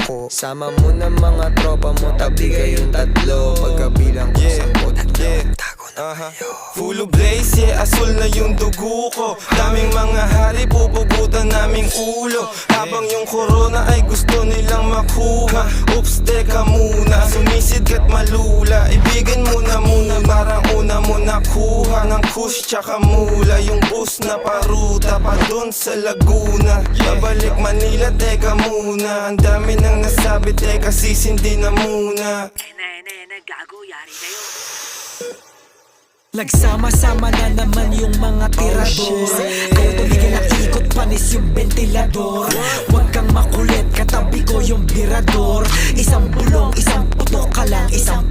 ako. Sama mo na mga tropa mo, tabi kayong tatlo. Pagkabilang ko sa tago na kayo. Full of blaze, yeah, asul na yung dugo ko. Daming mga hari, pupugutan naming ulo. Habang yung corona ay gusto nilang makuha. Oops, teka muna, sumisid ka't malula. Ibigin mo na muna, parang una mo nakuha ng kush tsaka mula. Yung bus na paruta pa dun sa Laguna. Babalik Manila, teka muna. Ang dami nang nasabi, teka sisindi na muna. Gago, yari kayo. Nagsama-sama na naman yung mga tirador. Kaya tuloy na ikot panis yung ventilador. Huwag kang makulit, katabi ko yung birador. Isang bulong, isang putok ka lang, isang